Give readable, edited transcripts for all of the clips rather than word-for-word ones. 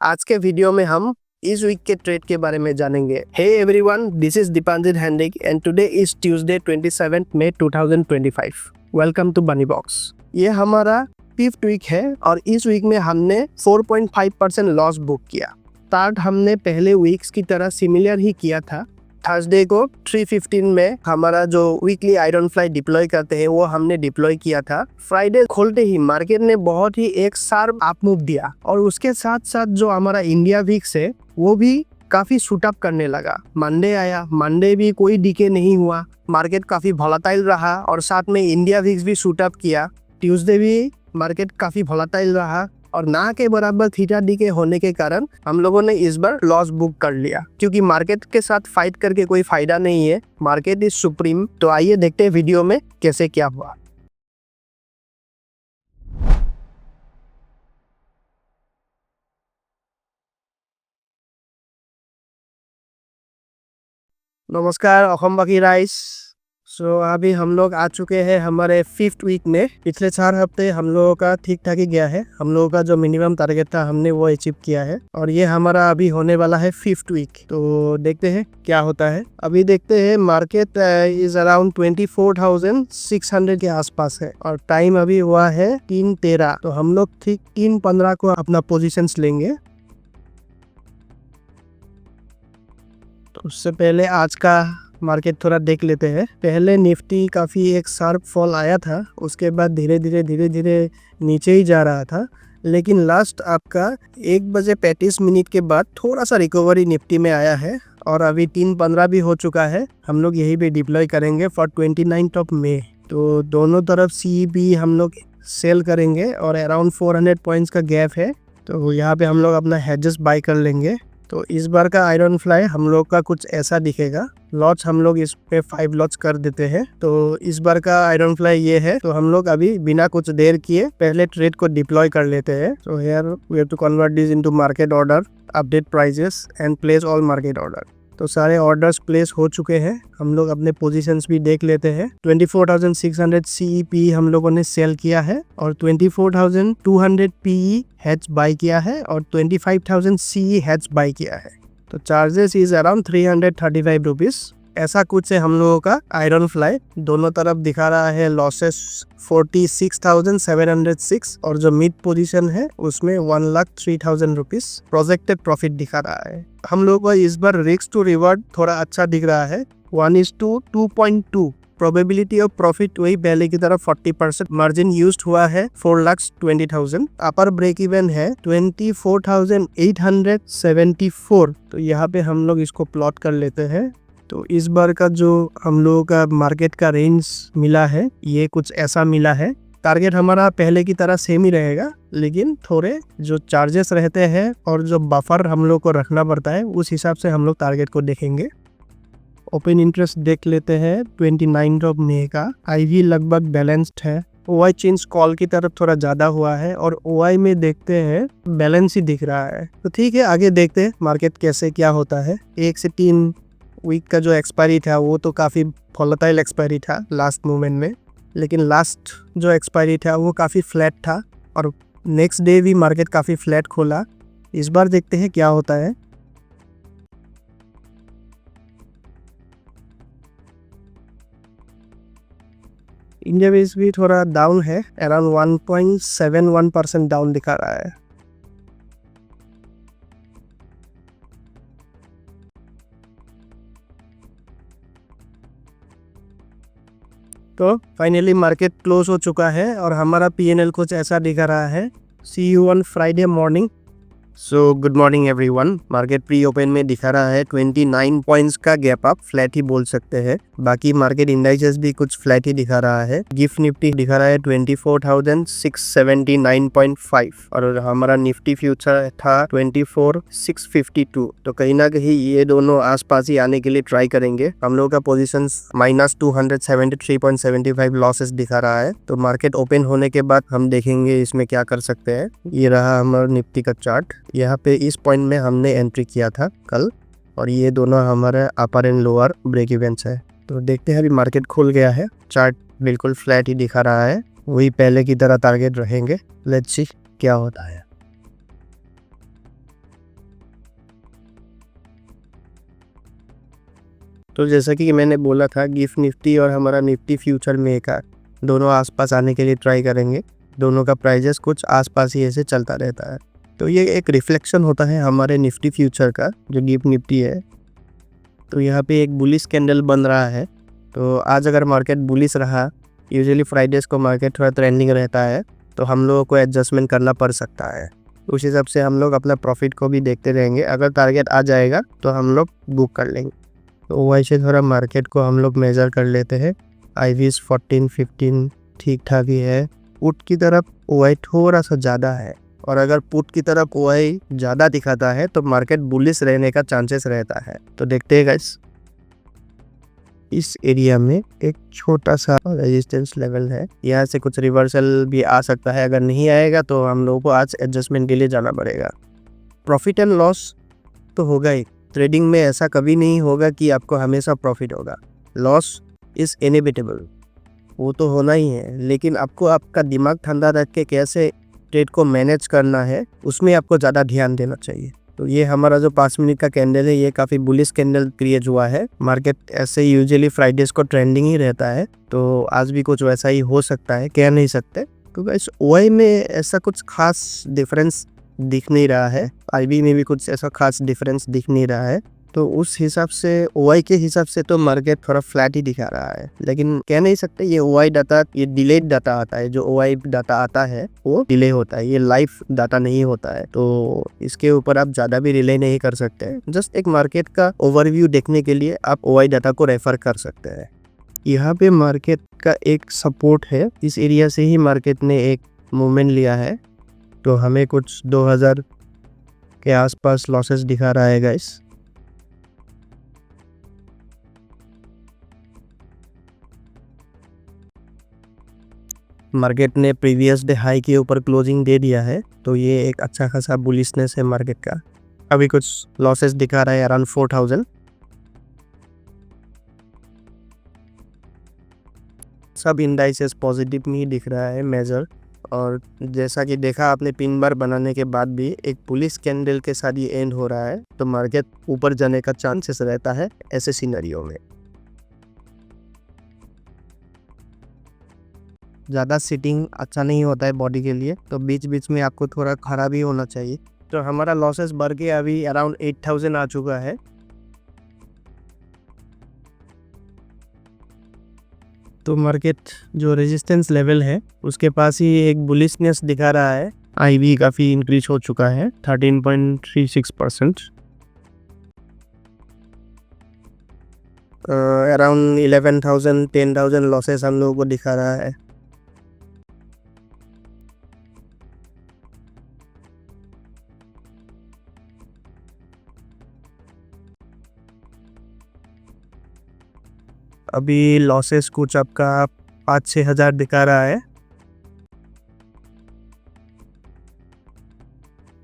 आज के वीडियो में हम इस वीक के ट्रेड के बारे में जानेंगे। Hey everyone, this is Dipanjit Handique and today is Tuesday 27 May 2025। Welcome to Bunny Box. ये हमारा 5th वीक है और इस वीक में हमने 4.5% लॉस बुक किया। स्टार्ट हमने पहले वीक्स की तरह सिमिलर ही किया था। थर्सडे को 3:15 में हमारा जो वीकली आयरन फ्लाई डिप्लॉय करते हैं वो हमने डिप्लॉय किया था। फ्राइडे खोलते ही मार्केट ने बहुत ही एक शार्प अप मूव दिया और उसके साथ साथ जो हमारा इंडिया वीक्स है वो भी काफी शूट अप करने लगा। मंडे आया, मंडे भी कोई डीके नहीं हुआ, मार्केट काफी वोलेटाइल रहा और साथ में इंडिया वीक्स भी शूट अप किया। ट्यूसडे भी मार्केट काफी वोलेटाइल रहा और ना के बराबर थीटा डी के होने के कारण हम लोगों ने इस बार लॉस बुक कर लिया, क्योंकि मार्केट के साथ फाइट करके कोई फायदा नहीं है। Market is supreme. तो आइए देखते हैं वीडियो में कैसे क्या हुआ। नमस्कार अखमबाकी राइस। अभी हम लोग आ चुके हैं हमारे 5th वीक में। पिछले 4 हफ्ते हम लोगों का ठीक ठाक ही गया है। हम लोगों का जो मिनिमम टारगेट था हमने वो अचीव किया है और ये हमारा अभी होने वाला है 5th वीक। तो देखते हैं क्या होता है। अभी देखते हैं मार्केट इज अराउंड 24,600 के आसपास है और टाइम अभी हुआ है 3:13। तो हम लोग ठीक 3:15 को अपना पोजिशन लेंगे। तो उससे पहले आज का मार्केट थोड़ा देख लेते हैं। पहले निफ्टी काफ़ी एक शार्प फॉल आया था, उसके बाद धीरे धीरे नीचे ही जा रहा था, लेकिन लास्ट आपका 1:35 के बाद थोड़ा सा रिकवरी निफ्टी में आया है और अभी 3:15 भी हो चुका है। हम लोग यही पे डिप्लॉय करेंगे फॉर 29 मई। तो दोनों तरफ CEP हम लोग सेल करेंगे और अराउंड 400 पॉइंट्स का गैप है, तो यहाँ पे हम लोग अपना हेजेस बाय कर लेंगे। तो इस बार का आयरन फ्लाई हम लोग का कुछ ऐसा दिखेगा। लॉट्स हम लोग इस पे 5 लॉट्स कर देते हैं। तो इस बार का आयरन फ्लाई ये है। तो हम लोग अभी बिना कुछ देर किए पहले ट्रेड को डिप्लॉय कर लेते हैं। तो here we have to convert this into market order, update prices and place all market order. तो सारे ऑर्डर्स प्लेस हो चुके हैं। हम लोग अपने पोजीशंस भी देख लेते हैं। 24,600 CEP हम लोगों ने सेल किया है और 24,200 PE हेज बाय किया है और 25,000 CE हेज बाय किया है। तो चार्जेस इज अराउंड 335 रुपीज। ऐसा कुछ से हम लोगों का आयरन फ्लाई दोनों तरफ दिखा रहा है लॉसेस 46,706 और जो मिड पोजीशन है उसमें 1,03,000 रुपीज प्रोजेक्टेड प्रॉफिट दिखा रहा है। हम लोगों को इस बार रिस्क टू रिवॉर्ड थोड़ा अच्छा दिख रहा है, 1:2.2। प्रोबेबिलिटी ऑफ प्रॉफिट वही पहले की तरफ 40%। मार्जिन यूज्ड हुआ है 4,20,000। अपर ब्रेक इवन है 24,874। तो यहाँ पे हम लोग इसको प्लॉट कर लेते हैं। तो इस बार का जो हम लोगों का मार्केट का रेंज मिला है ये कुछ ऐसा मिला है। टारगेट हमारा पहले की तरह सेम ही रहेगा, लेकिन थोड़े जो चार्जेस रहते हैं और जो बफर हम लोग को रखना पड़ता है उस हिसाब से हम लोग टारगेट को देखेंगे। ओपन इंटरेस्ट देख लेते हैं 29 मई का। IV लगभग बैलेंस्ड है। OI चेंज कॉल की तरफ थोड़ा ज़्यादा हुआ है और OI में देखते हैं बैलेंस ही दिख रहा है। तो ठीक है, आगे देखते हैं मार्केट कैसे क्या होता है। 1 से 3 वीक का जो एक्सपायरी था वो तो काफ़ी वोलेटाइल एक्सपायरी था लास्ट मोमेंट में, लेकिन लास्ट जो एक्सपायरी था वो काफ़ी फ्लैट था और नेक्स्ट डे भी मार्केट काफ़ी फ्लैट खोला। इस बार देखते हैं क्या होता है। इंडिया बेस भी थोड़ा डाउन है, अराउंड 1.71% डाउन दिखा रहा है। तो फाइनली मार्केट क्लोज हो चुका है और हमारा PNL कुछ ऐसा दिखा रहा है। See you on Friday morning। So good morning everyone. Market pre open में दिखा रहा है 29 पॉइंट्स का गैप अप, फ्लैट ही बोल सकते हैं। बाकी मार्केट इंडाइसेस भी कुछ फ्लैट ही दिखा रहा है। गिफ्ट निफ्टी दिखा रहा है 24,679.5 और हमारा निफ्टी फ्यूचर था 24,652। तो कहीं ना कहीं ये दोनों आसपास ही आने के लिए ट्राई करेंगे। हम लोग का पोजीशन -273.75 लॉसेस दिखा रहा है। तो मार्केट ओपन होने के बाद हम देखेंगे इसमें क्या कर सकते हैं। ये रहा हमारा निफ्टी का चार्ट। यहाँ पे इस पॉइंट में हमने एंट्री किया था कल और ये दोनों हमारे अपर एंड लोअर ब्रेक इवेंट्स है। तो देखते हैं अभी मार्केट खुल गया है, चार्ट बिल्कुल फ्लैट ही दिखा रहा है, वही पहले की तरह टारगेट रहेंगे। लेट्स सी क्या होता है। तो जैसा कि मैंने बोला था, गिफ्ट निफ्टी और हमारा निफ्टी फ्यूचर में का दोनों आसपास आने के लिए ट्राई करेंगे। दोनों का प्राइजेस कुछ आसपास ही ऐसे चलता रहता है। तो ये एक रिफ्लेक्शन होता है हमारे निफ्टी फ्यूचर का, जो गिफ्ट निफ्टी है। तो यहाँ पे एक बुलिश कैंडल बन रहा है। तो आज अगर मार्केट बुलिश रहा, यूजुअली फ्राइडेज़ को मार्केट थोड़ा ट्रेंडिंग रहता है, तो हम लोगों को एडजस्टमेंट करना पड़ सकता है। उस हिसाब से हम लोग अपना प्रॉफिट को भी देखते रहेंगे। अगर टारगेट आ जाएगा तो हम लोग बुक कर लेंगे। तो वैसे थोड़ा मार्केट को हम लोग मेज़र कर लेते हैं। IVs 14-15 ठीक ठाक ही है। पुट की तरफ OI थोड़ा सा ज़्यादा है, और अगर पुट की तरफ OI ज़्यादा दिखाता है तो मार्केट बुलिश रहने का चांसेस रहता है। तो देखते हैं गाइस, इस एरिया में एक छोटा सा रेजिस्टेंस लेवल है, यहाँ से कुछ रिवर्सल भी आ सकता है। अगर नहीं आएगा तो हम लोगों को आज एडजस्टमेंट के लिए जाना पड़ेगा। प्रॉफिट एंड लॉस तो होगा ही। ट्रेडिंग में ऐसा कभी नहीं होगा कि आपको हमेशा प्रॉफिट होगा। लॉस इज़ इनएविटेबल, वो तो होना ही है। लेकिन आपको आपका दिमाग ठंडा रख के कैसे ट्रेड को मैनेज करना है, उसमें आपको ज़्यादा ध्यान देना चाहिए। तो ये हमारा जो 5 मिनट का कैंडल है, ये काफ़ी बुलिश कैंडल क्रिएट हुआ है। मार्केट ऐसे यूजुअली फ्राइडेज़ को ट्रेंडिंग ही रहता है, तो आज भी कुछ वैसा ही हो सकता है, कह नहीं सकते। क्योंकि इस OI में ऐसा कुछ खास डिफरेंस दिख नहीं रहा है, IB में भी कुछ ऐसा खास डिफरेंस दिख नहीं रहा है। तो उस हिसाब से OI के हिसाब से तो मार्केट थोड़ा फ्लैट ही दिखा रहा है। लेकिन कह नहीं सकते, ये OI डाटा, ये डिलेड डाटा आता है। जो OI डाटा आता है वो डिले होता है, ये लाइव डाटा नहीं होता है। तो इसके ऊपर आप ज़्यादा भी रिले नहीं कर सकते। जस्ट एक मार्केट का ओवरव्यू देखने के लिए आप OI डाटा को रेफर कर सकते हैं। यहाँ पे मार्केट का एक सपोर्ट है, इस एरिया से ही मार्केट ने एक मूवमेंट लिया है। तो हमें कुछ 2000 के आसपास लॉसेस दिखा रहा है गाइस। मार्केट ने प्रीवियस डे हाई के ऊपर क्लोजिंग दे दिया है, तो ये एक अच्छा खासा बुलिशनेस है मार्केट का। अभी कुछ लॉसेस दिखा रहा है अराउंड 4000। सब इंडाइसेस पॉजिटिव में ही दिख रहा है मेजर। और जैसा कि देखा आपने, पिन बार बनाने के बाद भी एक बुलिश कैंडल के साथ ये एंड हो रहा है, तो मार्केट ऊपर जाने का चांसेस रहता है ऐसे सिनेरियो में। ज़्यादा सिटिंग अच्छा नहीं होता है बॉडी के लिए, तो बीच बीच में आपको थोड़ा खड़ा भी होना चाहिए। तो हमारा लॉसेस बढ़ के अभी अराउंड 8000 आ चुका है। तो मार्केट जो रेजिस्टेंस लेवल है उसके पास ही एक बुलिशनेस दिखा रहा है। IB काफ़ी इंक्रीज हो चुका है 13.36%। अराउंड 11,000 10,000 लॉसेस हम लोगों को दिखा रहा है। अभी लॉसेस कुछ आपका 5-6 हज़ार दिखा रहा है।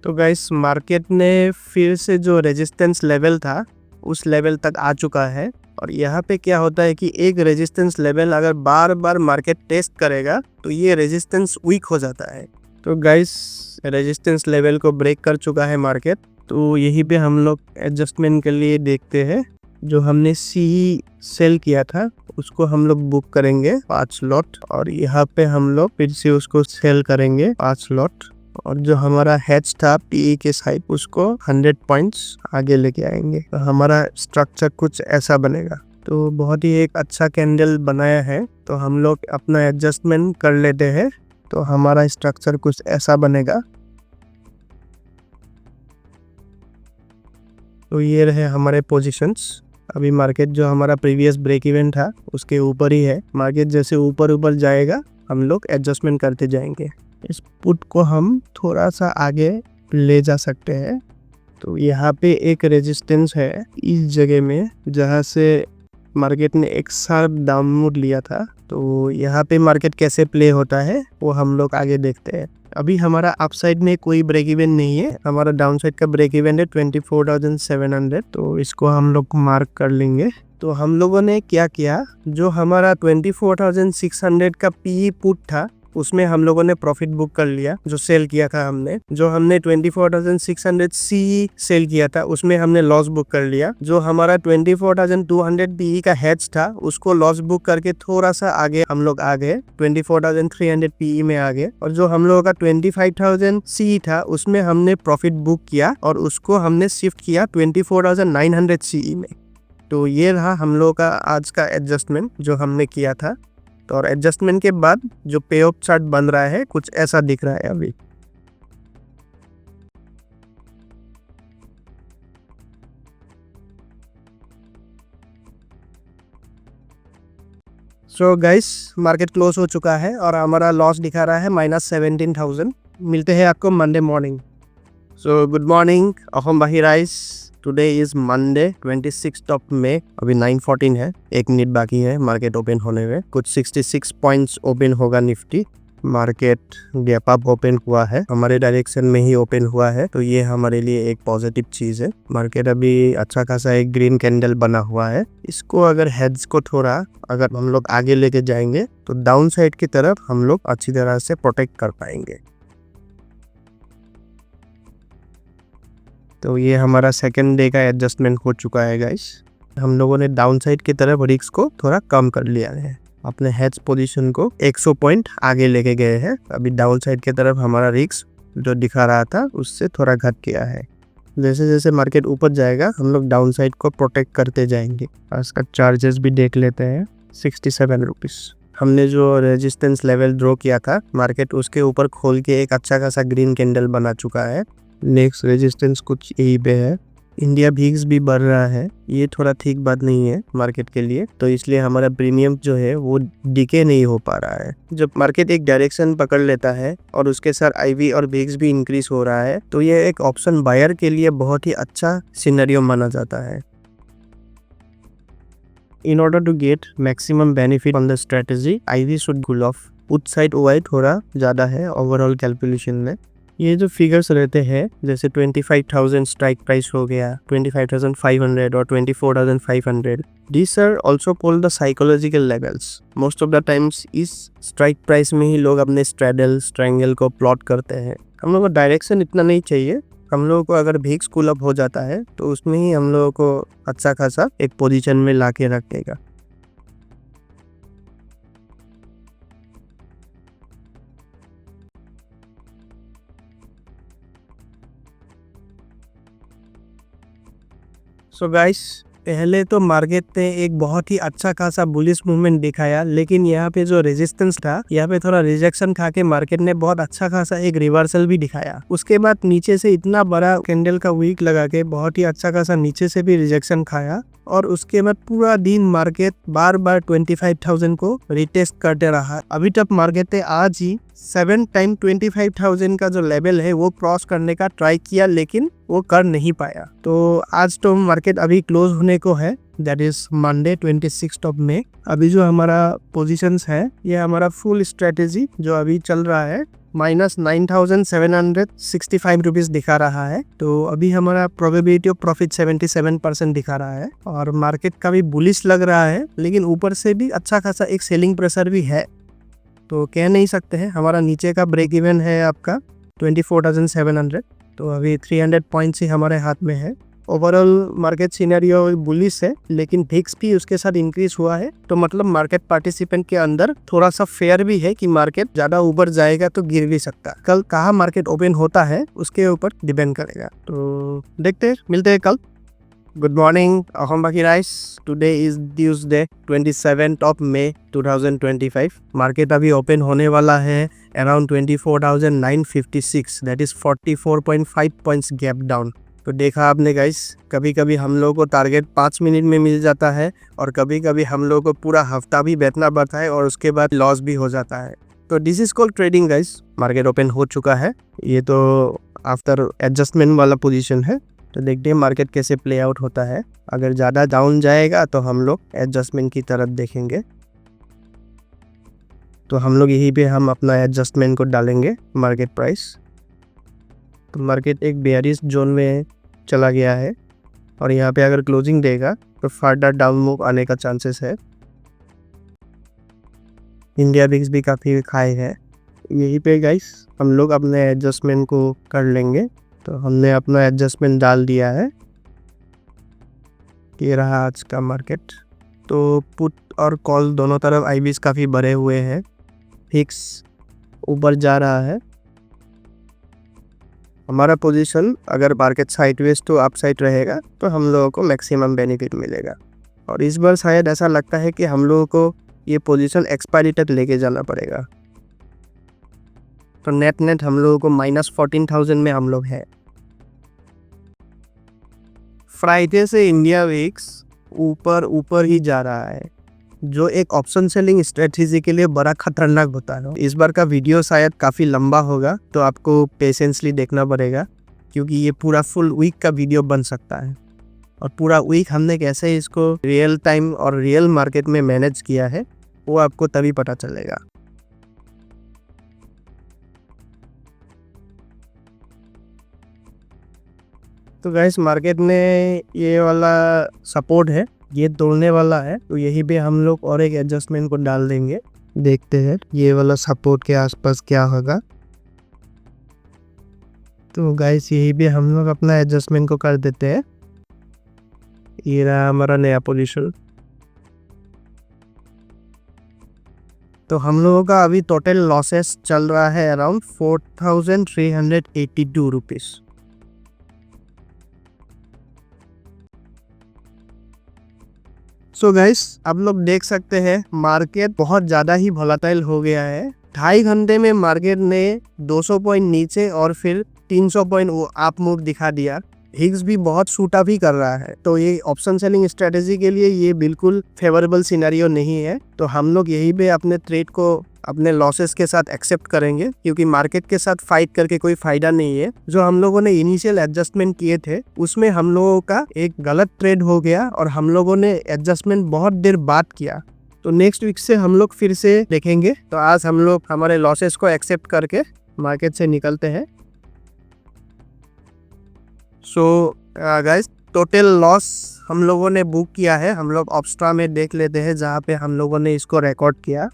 तो गाइस, मार्केट ने फिर से जो रेजिस्टेंस लेवल था उस लेवल तक आ चुका है। और यहाँ पे क्या होता है कि एक रेजिस्टेंस लेवल अगर बार बार मार्केट टेस्ट करेगा तो ये रेजिस्टेंस वीक हो जाता है। तो गाइस, रेजिस्टेंस लेवल को ब्रेक कर चुका है मार्केट, तो यहीं पे हम लोग एडजस्टमेंट के लिए देखते हैं। जो हमने CE सेल किया था उसको हम लोग बुक करेंगे 5 लॉट, और यहाँ पे हम लोग फिर से उसको सेल करेंगे 5 लॉट। और जो हमारा हेज था PE के साइड, उसको 100 पॉइंट्स आगे लेके आएंगे। तो हमारा स्ट्रक्चर कुछ ऐसा बनेगा। तो बहुत ही एक अच्छा कैंडल बनाया है, तो हम लोग अपना एडजस्टमेंट कर लेते हैं। तो हमारा स्ट्रक्चर कुछ ऐसा बनेगा। तो ये रहे हमारे पोजीशंस। अभी मार्केट जो हमारा प्रीवियस ब्रेक इवन था उसके ऊपर ही है। मार्केट जैसे ऊपर ऊपर जाएगा हम लोग एडजस्टमेंट करते जाएंगे। इस पुट को हम थोड़ा सा आगे ले जा सकते हैं। तो यहाँ पे एक रेजिस्टेंस है इस जगह में, जहाँ से मार्केट ने एक शार्प डाउनवर्ड लिया था। तो यहाँ पे मार्केट कैसे प्ले होता है वो हम लोग आगे देखते हैं। अभी हमारा अपसाइड में कोई ब्रेक इवन नहीं है, हमारा डाउनसाइड का ब्रेक इवन है 24,700। तो इसको हम लोग मार्क कर लेंगे। तो हम लोगों ने क्या किया, जो हमारा 24,600 का PE पुट था उसमें हम लोगों ने प्रॉफिट बुक कर लिया। जो सेल किया था हमने, जो हमने 24,600 सी सेल किया था, उसमें हमने लॉस बुक कर लिया। जो हमारा 24,200 पीई का हेड्स था, उसको लॉस बुक करके थोड़ा सा आगे हम लोग आ गए, 24,300 पीई में आ गए। और जो हम लोगों का 25,000 सी था, उसमें हमने प्रॉफिट बुक किया और उसको हमने शिफ्ट किया 24,900 सी में। तो ये रहा हम लोगों का आज का एडजस्टमेंट जो हमने किया था। तो और एडजस्टमेंट के बाद जो पे ऑफ चार्ट बन रहा है कुछ ऐसा दिख रहा है अभी। सो गाइस, मार्केट क्लोज हो चुका है और हमारा लॉस दिखा रहा है -17,000। मिलते हैं आपको Monday morning. So good morning Ahom बाही राइस। टुडे इज मंडे 26 मई। अभी 9:14 है, 1 मिनट बाकी है मार्केट ओपन होने में। कुछ 66 पॉइंट्स ओपन होगा Nifty. Market gap up open हुआ है, हमारे डायरेक्शन में ही ओपन हुआ है, तो ये हमारे लिए एक पॉजिटिव चीज है। मार्केट अभी अच्छा खासा एक ग्रीन कैंडल बना हुआ है। इसको अगर हेड्स को थोड़ा अगर हम लोग आगे लेके जाएंगे तो डाउन साइड की तरफ हम लोग अच्छी तरह से प्रोटेक्ट कर पाएंगे। तो ये हमारा सेकेंड डे का एडजस्टमेंट हो चुका है गाइस। हम लोगों ने डाउन साइड की तरफ रिस्क को थोड़ा कम कर लिया है, अपने हेड्स पोजीशन को 100 पॉइंट आगे लेके गए हैं। अभी डाउन साइड की तरफ हमारा रिस्क जो दिखा रहा था उससे थोड़ा घट गया है। जैसे जैसे मार्केट ऊपर जाएगा हम लोग डाउन साइड को प्रोटेक्ट करते जाएंगे। इसका चार्जेस भी देख लेते हैं, 67 रुपीज़। हमने जो रेजिस्टेंस लेवल ड्रॉ किया था, मार्केट उसके ऊपर खोल के एक अच्छा खासा ग्रीन कैंडल बना चुका है। नेक्स्ट रेजिस्टेंस कुछ यही पे है। इंडिया भिक्स भी बढ़ रहा है, ये थोड़ा ठीक बात नहीं है मार्केट के लिए, तो इसलिए हमारा प्रीमियम जो है वो डिके नहीं हो पा रहा है। जब मार्केट एक डायरेक्शन पकड़ लेता है और उसके साथ आईवी और भिक्स भी इंक्रीज हो रहा है, तो ये एक ऑप्शन बायर के लिए बहुत ही अच्छा सिनेरियो माना जाता है। In order to get maximum benefit on the strategy, IV should cool off. उस साइड OI थोड़ा ज़्यादा है ओवरऑल कैलकुलेशन में। ये जो फिगर्स रहते हैं जैसे 25,000 स्ट्राइक प्राइस हो गया, 25,500 और 24,500, these are also called the psychological levels. Most of the times इस स्ट्राइक प्राइस में ही लोग अपने स्ट्रैडल स्ट्रैंगल को प्लॉट करते हैं। हम लोग को डायरेक्शन इतना नहीं चाहिए, हम लोगों को अगर भिक्स कूल अप हो जाता है तो उसमें ही हम लोगों को अच्छा खासा एक पोजीशन में लाके रख देगा। सो गाइस, पहले तो मार्केट ने एक बहुत ही अच्छा खासा बुलिश मूवमेंट दिखाया, लेकिन यहाँ पे जो रेजिस्टेंस था, यहाँ पे थोड़ा रिजेक्शन खा के मार्केट ने बहुत अच्छा खासा एक रिवर्सल भी दिखाया। उसके बाद नीचे से इतना बड़ा कैंडल का वीक लगा के बहुत ही अच्छा खासा नीचे से भी रिजेक्शन खाया और उसके बाद पूरा दिन मार्केट बार बार 25,000 को रिटेस्ट करते रहा। अभी तक मार्केट ने आज ही 7 टाइम 25,000 का जो लेवल है वो क्रॉस करने का ट्राई किया, लेकिन वो कर नहीं पाया। तो आज तो मार्केट अभी क्लोज होने को है, दैट इज मंडे 26 मई। अभी जो हमारा पोजीशंस है, ये हमारा फुल स्ट्रेटेजी जो अभी चल रहा है -9,765 रुपीज दिखा रहा है। तो अभी हमारा प्रोबेबिलिटी ऑफ प्रॉफिट 77% दिखा रहा है और मार्केट का भी बुलिश लग रहा है, लेकिन ऊपर से भी अच्छा खासा एक सेलिंग प्रेशर भी है। तो कह नहीं सकते हैं, हमारा नीचे का ब्रेक इवन है आपका 24,700, तो अभी 300 पॉइंट्स ही हमारे हाथ में है। ओवरऑल मार्केट सिनेरियो बुलिश है, लेकिन भिक्स भी उसके साथ इंक्रीज हुआ है, तो मतलब मार्केट पार्टिसिपेंट के अंदर थोड़ा सा फेयर भी है कि मार्केट ज्यादा ऊपर जाएगा तो गिर भी सकता है। कल कहाँ मार्केट ओपन होता है उसके ऊपर डिपेंड करेगा, तो देखते हैं, मिलते हैं कल। गुड मॉर्निंग अहोम बाकी राइस। Today is Tuesday 27 May 2025। Market अभी ओपन होने वाला है around 24,956, that is 44.5 points gap down. तो देखा आपने गाइस, कभी कभी हम लोग को टारगेट 5 मिनट में मिल जाता है और कभी कभी हम लोग को पूरा हफ्ता भी बैठना पड़ता है और उसके बाद लॉस भी हो जाता है। तो this is called trading guys. Market open हो चुका है, ये तो आफ्टर एडजस्टमेंट वाला पोजीशन है, तो देखते हैं मार्केट कैसे प्ले आउट होता है। अगर ज़्यादा डाउन जाएगा तो हम लोग एडजस्टमेंट की तरफ देखेंगे, तो हम लोग यहीं पे हम अपना एडजस्टमेंट को डालेंगे मार्केट प्राइस। तो मार्केट एक बेयरिश जोन में चला गया है और यहाँ पे अगर क्लोजिंग देगा तो फर्दर डाउन मूव आने का चांसेस है। इंडिया भिक्स भी काफ़ी हाई है, यहीं पे गाइस हम लोग अपने एडजस्टमेंट को कर लेंगे। तो हमने अपना एडजस्टमेंट डाल दिया है। ये रहा आज का मार्केट। तो पुट और कॉल दोनों तरफ आईबीज काफ़ी बढ़े हुए हैं। फिक्स ऊपर जा रहा है। हमारा पोजीशन अगर market sideways to upside रहेगा तो हम लोगों को मैक्सिमम बेनिफिट मिलेगा। और इस बार शायद ऐसा लगता है कि हम लोगों को ये पोजीशन एक्सपायरी तक लेके जाना पड़ेगा। तो नेट हम लोगों को -14,000 में हम लोग हैं। फ्राइडे से इंडिया विक्स ऊपर ही जा रहा है, जो एक ऑप्शन सेलिंग स्ट्रेटजी के लिए बड़ा खतरनाक होता है। इस बार का वीडियो शायद काफ़ी लंबा होगा, तो आपको पेशेंसली देखना पड़ेगा, क्योंकि ये पूरा फुल वीक का वीडियो बन सकता है। और पूरा वीक हमने कैसे इसको रियल टाइम और रियल मार्केट में मैनेज किया है वो आपको तभी पता चलेगा। तो गाइस मार्केट में ये वाला सपोर्ट है, ये तोड़ने वाला है, तो यही पे हम लोग और एक एडजस्टमेंट को डाल देंगे। देखते हैं ये वाला सपोर्ट के आसपास क्या होगा। तो गाइस यही पे हम लोग अपना एडजस्टमेंट को कर देते हैं। ये रहा हमारा नया पोजीशन। तो हम लोगों का अभी टोटल लॉसेस चल रहा है अराउंड 4,382 रुपीज़। सो गाइस आप लोग देख सकते हैं मार्केट बहुत ज़्यादा ही वोलेटाइल हो गया है। 2.5 घंटे में मार्केट ने 200 पॉइंट नीचे और फिर 300 पॉइंट अप मूव दिखा दिया। हिग्स भी बहुत शूट अप ही कर रहा है। तो ये ऑप्शन सेलिंग स्ट्रेटेजी के लिए ये बिल्कुल फेवरेबल सिनेरियो नहीं है। तो हम लोग यही पे अपने ट्रेड को अपने लॉसेस के साथ एक्सेप्ट करेंगे, क्योंकि मार्केट के साथ फाइट करके कोई फायदा नहीं है। जो हम लोगों ने इनिशियल एडजस्टमेंट किए थे उसमें हम लोगों का एक गलत ट्रेड हो गया और हम लोगों ने एडजस्टमेंट बहुत देर बाद किया। तो नेक्स्ट वीक से हम लोग फिर से देखेंगे। तो आज हम लोग हमारे लॉसेस को एक्सेप्ट करके मार्केट से निकलते हैं। सो गाइस टोटल लॉस हम लोगों ने बुक किया है। हम लोग ऑब्स्ट्रा में देख लेते हैं जहाँ पे हम लोगों ने इसको रिकॉर्ड किया।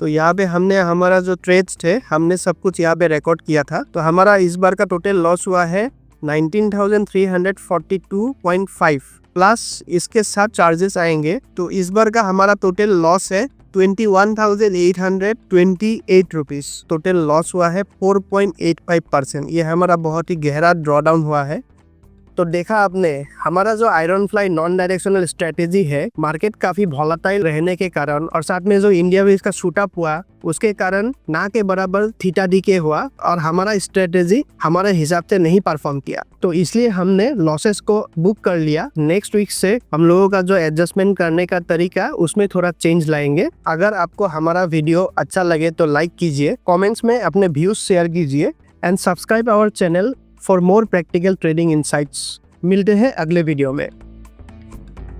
तो यहाँ पे हमने हमारा जो ट्रेड्स थे हमने सब कुछ यहाँ पे रिकॉर्ड किया था। तो हमारा इस बार का टोटल लॉस हुआ है 19,342.5 प्लस इसके साथ चार्जेस आएंगे। तो इस बार का हमारा टोटल लॉस है 21,828 रुपीज़। टोटल लॉस हुआ है 4.85%। ये हमारा बहुत ही गहरा ड्रॉडाउन हुआ है। तो देखा आपने हमारा जो iron fly non directional strategy है, मार्केट काफ़ी वोलेटाइल रहने के कारण और साथ में जो इंडिया विक्स का शूट अप हुआ उसके कारण ना के बराबर थीटा डीके हुआ और हमारा स्ट्रेटेजी हमारे हिसाब से नहीं परफॉर्म किया। तो इसलिए हमने लॉसेस को बुक कर लिया। नेक्स्ट वीक से हम लोगों का जो एडजस्टमेंट करने का तरीका उसमें थोड़ा चेंज लाएंगे। अगर आपको हमारा वीडियो अच्छा लगे तो लाइक कीजिए, कॉमेंट्स में अपने व्यूज शेयर कीजिए and subscribe our channel for more practical trading insights. मिलते हैं अगले वीडियो में।